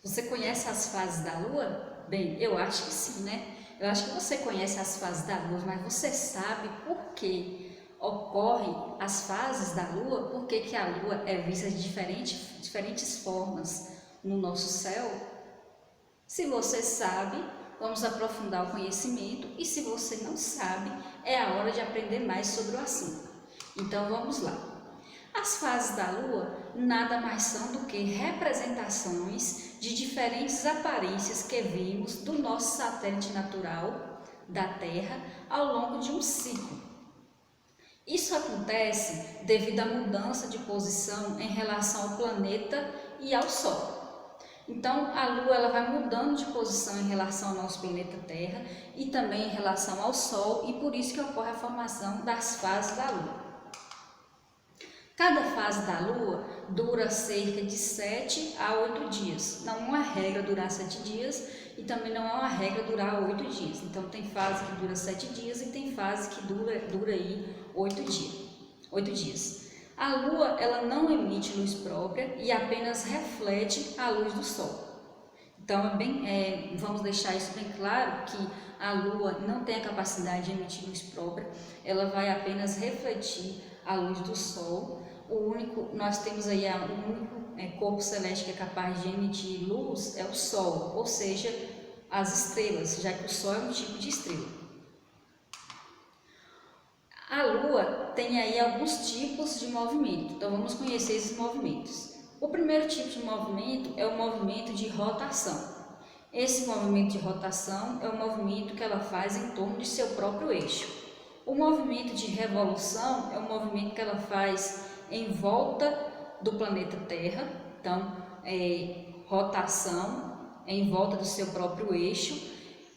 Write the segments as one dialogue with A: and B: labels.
A: Você conhece as fases da Lua? Bem, eu acho que sim, né? Eu acho que você conhece as fases da Lua, mas você sabe por que ocorrem as fases da Lua? Por que que a Lua é vista de diferentes formas no nosso céu? Se você sabe, vamos aprofundar o conhecimento, e se você não sabe, é a hora de aprender mais sobre o assunto. Então vamos lá. As fases da Lua nada mais são do que representações de diferentes aparências que vimos do nosso satélite natural, da Terra, ao longo de um ciclo. Isso acontece devido à mudança de posição em relação ao planeta e ao Sol. Então, a Lua ela vai mudando de posição em relação ao nosso planeta Terra e também em relação ao Sol, e por isso que ocorre a formação das fases da Lua. Cada fase da Lua dura cerca de 7 a 8 dias. Não é uma regra durar 7 dias e também não é uma regra durar 8 dias. Então tem fase que dura 7 dias e tem fase que dura aí 8 dias. A Lua ela não emite luz própria e apenas reflete a luz do Sol. Então vamos deixar isso bem claro, que a Lua não tem a capacidade de emitir luz própria, ela vai apenas refletir a luz do Sol. Nós temos aí o único corpo celeste que é capaz de emitir luz é o Sol, ou seja, as estrelas, já que o Sol é um tipo de estrela. A Lua tem aí alguns tipos de movimento, então vamos conhecer esses movimentos. O primeiro tipo de movimento é o movimento de rotação. Esse movimento de rotação é o movimento que ela faz em torno de seu próprio eixo. O movimento de revolução é o movimento que ela faz em volta do planeta Terra. Então, rotação em volta do seu próprio eixo,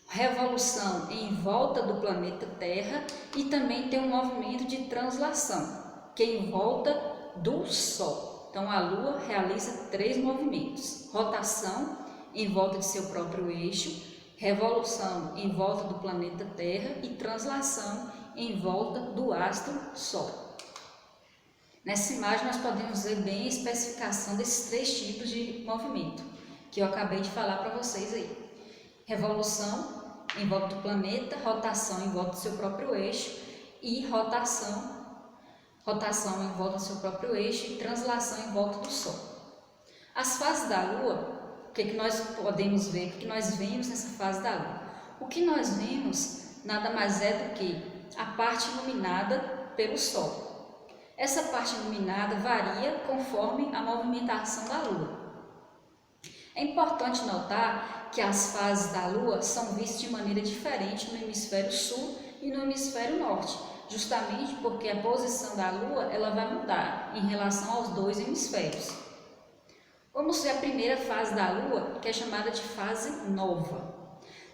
A: revolução em volta do planeta Terra, e também tem um movimento de translação, que é em volta do Sol. Então, a Lua realiza 3 movimentos: rotação em volta de seu próprio eixo, revolução em volta do planeta Terra e translação em volta do astro Sol. Nessa imagem nós podemos ver bem a especificação desses 3 tipos de movimento que eu acabei de falar para vocês aí. Revolução em volta do planeta, rotação em volta do seu próprio eixo e rotação em volta do seu próprio eixo e translação em volta do Sol. As fases da Lua, o que nós podemos ver, o que nós vemos nessa fase da Lua? O que nós vemos nada mais é do que a parte iluminada pelo Sol. Essa parte iluminada varia conforme a movimentação da Lua. É importante notar que as fases da Lua são vistas de maneira diferente no hemisfério sul e no hemisfério norte, justamente porque a posição da Lua ela vai mudar em relação aos 2 hemisférios. Vamos ver a primeira fase da Lua, que é chamada de fase nova.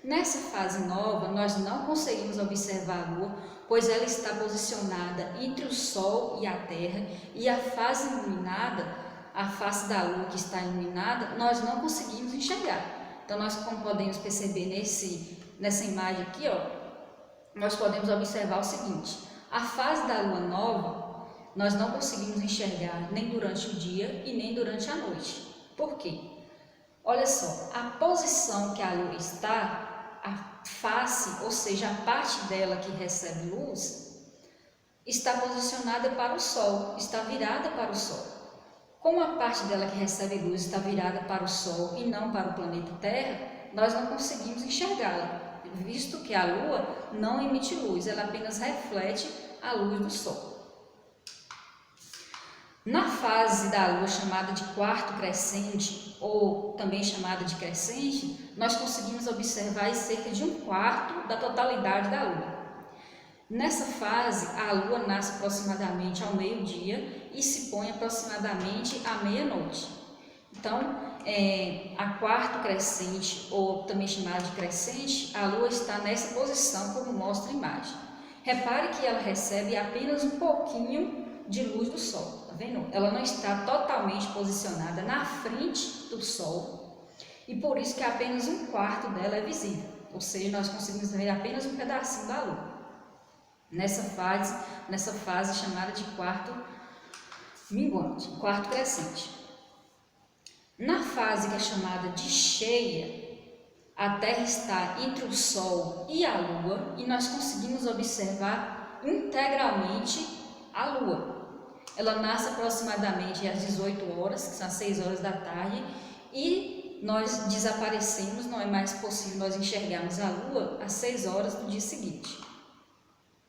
A: Nessa fase nova, nós não conseguimos observar a Lua, pois ela está posicionada entre o Sol e a Terra, e a fase iluminada, a face da Lua que está iluminada, nós não conseguimos enxergar. Então, nós, como podemos perceber nessa imagem aqui, nós podemos observar o seguinte: a fase da Lua nova, nós não conseguimos enxergar nem durante o dia e nem durante a noite. Por quê? Olha só, a posição que a Lua está, a face, ou seja, a parte dela que recebe luz, está posicionada para o Sol, está virada para o Sol. Como a parte dela que recebe luz está virada para o Sol e não para o planeta Terra, nós não conseguimos enxergá-la, visto que a Lua não emite luz, ela apenas reflete a luz do Sol. Na fase da Lua chamada de quarto crescente, ou também chamada de crescente, nós conseguimos observar cerca de 1/4 da totalidade da Lua. Nessa fase, a Lua nasce aproximadamente ao meio-dia e se põe aproximadamente à meia-noite. Então, a quarto crescente, ou também chamada de crescente, a Lua está nessa posição, como mostra a imagem. Repare que ela recebe apenas um pouquinho de luz do Sol, tá vendo? Ela não está totalmente posicionada na frente do Sol, e por isso que apenas 1/4 dela é visível, ou seja, nós conseguimos ver apenas um pedacinho da Lua. Nessa fase chamada de quarto minguante, quarto crescente. Na fase que é chamada de cheia, a Terra está entre o Sol e a Lua e nós conseguimos observar integralmente a Lua. Ela nasce aproximadamente às 18 horas, que são as 6 horas da tarde, e nós desaparecemos, não é mais possível nós enxergarmos a Lua às 6 horas do dia seguinte.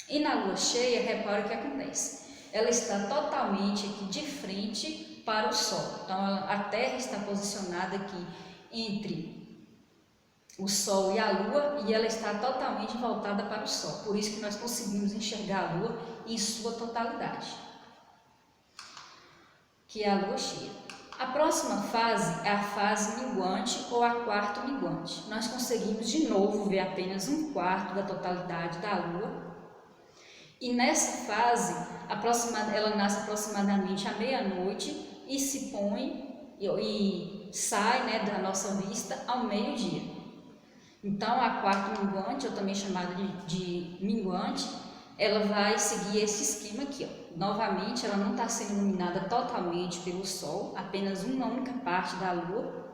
A: E na Lua cheia, repara o que acontece. Ela está totalmente aqui de frente para o Sol. Então, a Terra está posicionada aqui entre o Sol e a Lua e ela está totalmente voltada para o Sol. Por isso que nós conseguimos enxergar a Lua em sua totalidade, que é a Lua cheia. A próxima fase é a fase minguante ou a quarto minguante. Nós conseguimos de novo ver apenas um quarto da totalidade da Lua. E nessa fase, ela nasce aproximadamente à meia-noite e se põe e sai, né, da nossa vista ao meio-dia. Então, a quarta minguante, ou também chamada de minguante, ela vai seguir esse esquema aqui, ó. Novamente, ela não está sendo iluminada totalmente pelo Sol, apenas uma única parte da Lua,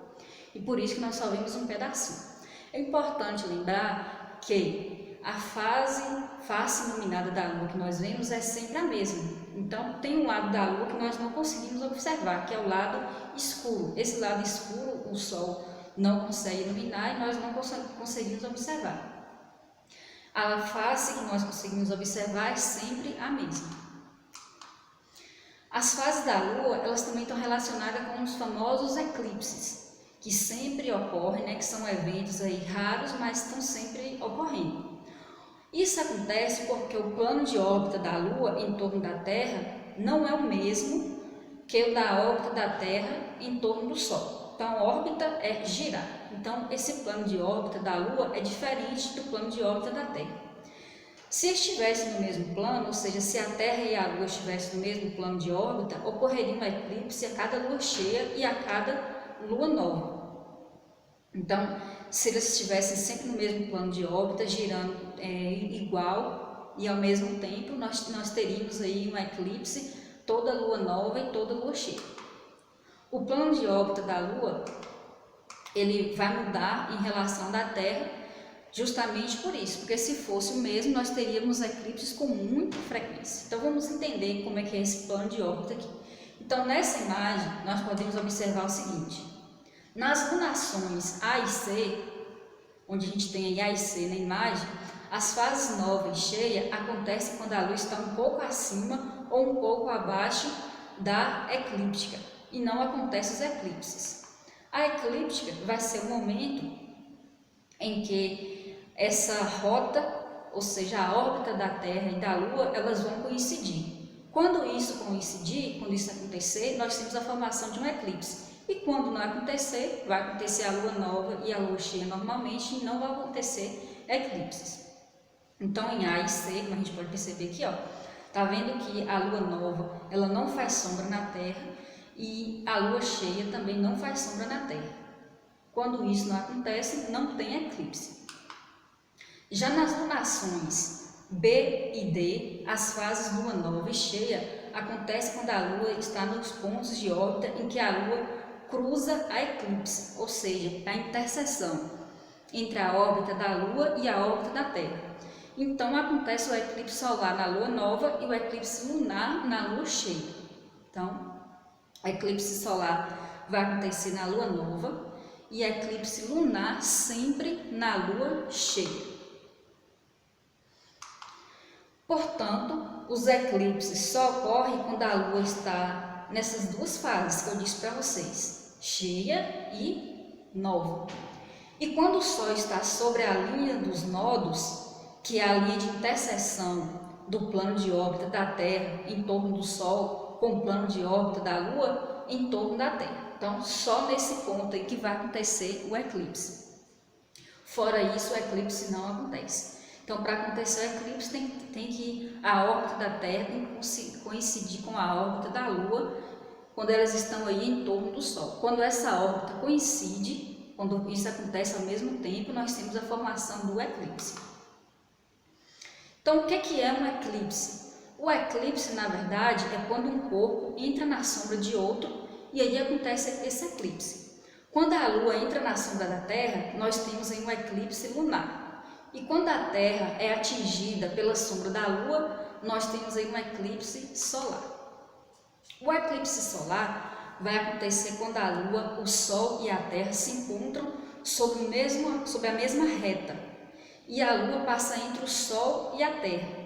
A: e por isso que nós só vemos um pedacinho. É importante lembrar que a face iluminada da Lua que nós vemos é sempre a mesma. Então, tem um lado da Lua que nós não conseguimos observar, que é o lado escuro. Esse lado escuro, o Sol não consegue iluminar e nós não conseguimos observar. A face que nós conseguimos observar é sempre a mesma. As fases da Lua, elas também estão relacionadas com os famosos eclipses, que sempre ocorrem, né, que são eventos aí raros, mas estão sempre ocorrendo. Isso acontece porque o plano de órbita da Lua em torno da Terra não é o mesmo que o da órbita da Terra em torno do Sol. Então, a órbita é girar. Então, esse plano de órbita da Lua é diferente do plano de órbita da Terra. Se estivesse no mesmo plano, ou seja, se a Terra e a Lua estivessem no mesmo plano de órbita, ocorreria um eclipse a cada lua cheia e a cada lua nova. Então, se eles estivessem sempre no mesmo plano de órbita, girando igual e ao mesmo tempo, nós teríamos aí um eclipse toda lua nova e toda lua cheia. O plano de órbita da Lua, ele vai mudar em relação da Terra justamente por isso, porque se fosse o mesmo, nós teríamos eclipses com muita frequência. Então, vamos entender como é que é esse plano de órbita aqui. Então, nessa imagem, nós podemos observar o seguinte: nas lunações A e C, onde a gente tem aí A e C na imagem, as fases nova e cheia acontecem quando a Lua está um pouco acima ou um pouco abaixo da eclíptica, e não acontecem os eclipses. A eclíptica vai ser o momento em que essa rota, ou seja, a órbita da Terra e da Lua, elas vão coincidir. Quando isso coincidir, quando isso acontecer, nós temos a formação de um eclipse. E quando não acontecer, vai acontecer a Lua nova e a Lua cheia normalmente, e não vai acontecer eclipses. Então, em A e C, como a gente pode perceber aqui, ó, tá vendo que a Lua nova, ela não faz sombra na Terra, e a Lua cheia também não faz sombra na Terra. Quando isso não acontece, não tem eclipse. Já nas lunações B e D, as fases Lua nova e cheia acontecem quando a Lua está nos pontos de órbita em que a Lua cruza a eclipse, ou seja, a interseção entre a órbita da Lua e a órbita da Terra. Então, acontece o eclipse solar na Lua nova e o eclipse lunar na Lua cheia. Então, o eclipse solar vai acontecer na Lua nova e eclipse lunar sempre na Lua cheia. Portanto, os eclipses só ocorrem quando a Lua está nessas duas fases que eu disse para vocês, cheia e nova. E quando o Sol está sobre a linha dos nodos, que é a linha de interseção do plano de órbita da Terra em torno do Sol, com o plano de órbita da Lua em torno da Terra. Então, só nesse ponto aí que vai acontecer o eclipse. Fora isso, o eclipse não acontece. Então, para acontecer o eclipse, tem que a órbita da Terra tem que coincidir com a órbita da Lua, quando elas estão aí em torno do Sol. Quando essa órbita coincide, quando isso acontece ao mesmo tempo, nós temos a formação do eclipse. Então, o que é um eclipse? O eclipse, na verdade, é quando um corpo entra na sombra de outro e aí acontece esse eclipse. Quando a Lua entra na sombra da Terra, nós temos aí um eclipse lunar. E quando a Terra é atingida pela sombra da Lua, nós temos aí um eclipse solar. O eclipse solar vai acontecer quando a Lua, o Sol e a Terra se encontram sobre a mesma reta, e a Lua passa entre o Sol e a Terra.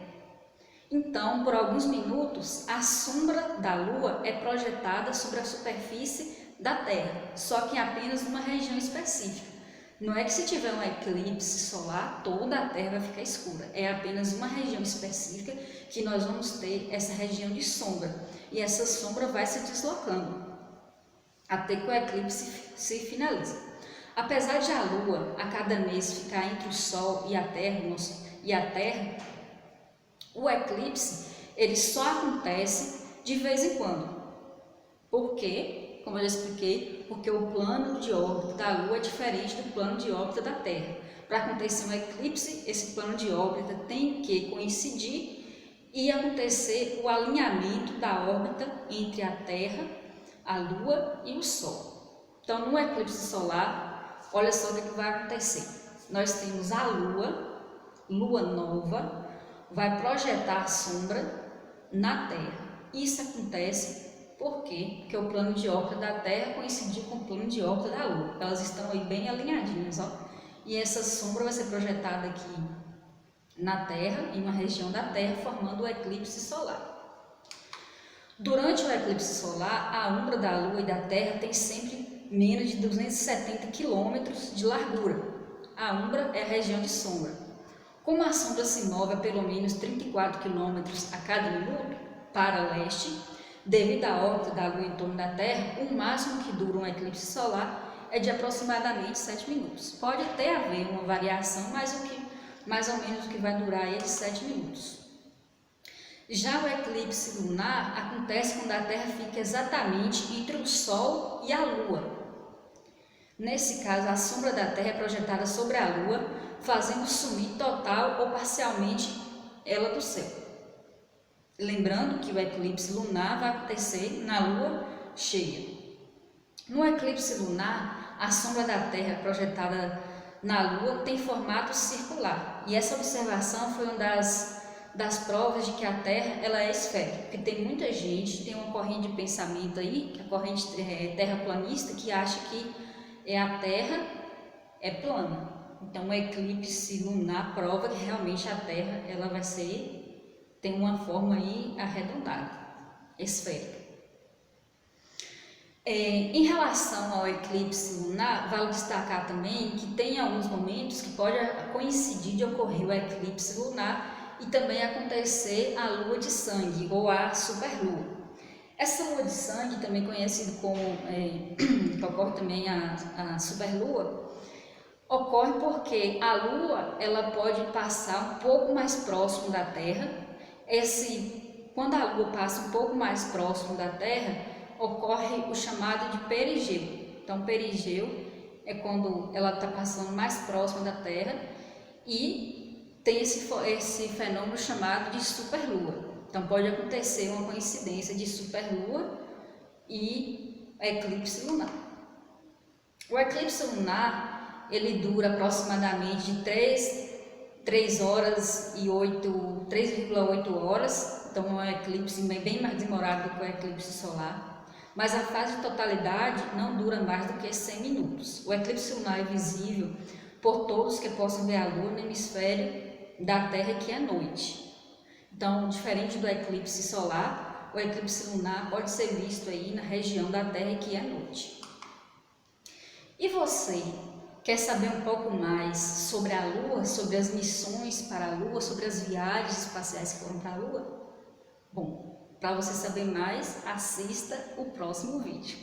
A: Então, por alguns minutos, a sombra da Lua é projetada sobre a superfície da Terra, só que em apenas uma região específica. Não é que se tiver um eclipse solar, toda a Terra vai ficar escura. É apenas uma região específica que nós vamos ter essa região de sombra. E essa sombra vai se deslocando até que o eclipse se finalize. Apesar de a Lua a cada mês ficar entre o Sol e a Terra, o eclipse ele só acontece de vez em quando. Por quê? Como eu já expliquei, porque o plano de órbita da Lua é diferente do plano de órbita da Terra. Para acontecer um eclipse, esse plano de órbita tem que coincidir e acontecer o alinhamento da órbita entre a Terra, a Lua e o Sol. Então, no eclipse solar, olha só o que vai acontecer. Nós temos a Lua nova, vai projetar a sombra na Terra. Isso acontece por quê? Porque o plano de órbita da Terra coincidiu com o plano de órbita da Lua. Elas estão aí bem alinhadinhas, ó. E essa sombra vai ser projetada aqui na Terra, em uma região da Terra, formando o eclipse solar. Durante o eclipse solar, a umbra da Lua e da Terra tem sempre menos de 270 quilômetros de largura. A umbra é a região de sombra. Como a sombra se move a pelo menos 34 quilômetros a cada minuto para leste, devido à órbita da Lua em torno da Terra, o máximo que dura um eclipse solar é de aproximadamente 7 minutos. Pode até haver uma variação, mas mais ou menos o que vai durar é de 7 minutos. Já o eclipse lunar acontece quando a Terra fica exatamente entre o Sol e a Lua. Nesse caso, a sombra da Terra é projetada sobre a Lua, fazendo sumir total ou parcialmente ela do céu. Lembrando que o eclipse lunar vai acontecer na Lua cheia. No eclipse lunar, a sombra da Terra projetada na Lua tem formato circular. E essa observação foi uma das provas de que a Terra ela é esférica. Porque tem muita gente, tem uma corrente de pensamento aí, que é a corrente terraplanista, que acha que a Terra é plana. Então, o eclipse lunar prova que realmente a Terra ela tem uma forma aí arredondada, esférica. Em relação ao eclipse lunar, vale destacar também que tem alguns momentos que pode coincidir de ocorrer o eclipse lunar e também acontecer a lua de sangue ou a superlua. Essa lua de sangue, também conhecida como, que ocorre também a superlua, ocorre porque a Lua ela pode passar um pouco mais próximo da Terra. Quando a Lua passa um pouco mais próximo da Terra, ocorre o chamado de perigeu. Então, perigeu é quando ela está passando mais próximo da Terra e tem esse fenômeno chamado de superlua. Então, pode acontecer uma coincidência de superlua e eclipse lunar. O eclipse lunar ele dura aproximadamente de 3,8 horas, então é um eclipse bem mais demorado do que o eclipse solar, mas a fase de totalidade não dura mais do que 100 minutos. O eclipse lunar é visível por todos que possam ver a Lua no hemisfério da Terra, que é noite. Então, diferente do eclipse solar, o eclipse lunar pode ser visto aí na região da Terra, que é noite. E você? Quer saber um pouco mais sobre a Lua, sobre as missões para a Lua, sobre as viagens espaciais que foram para a Lua? Bom, para você saber mais, assista o próximo vídeo.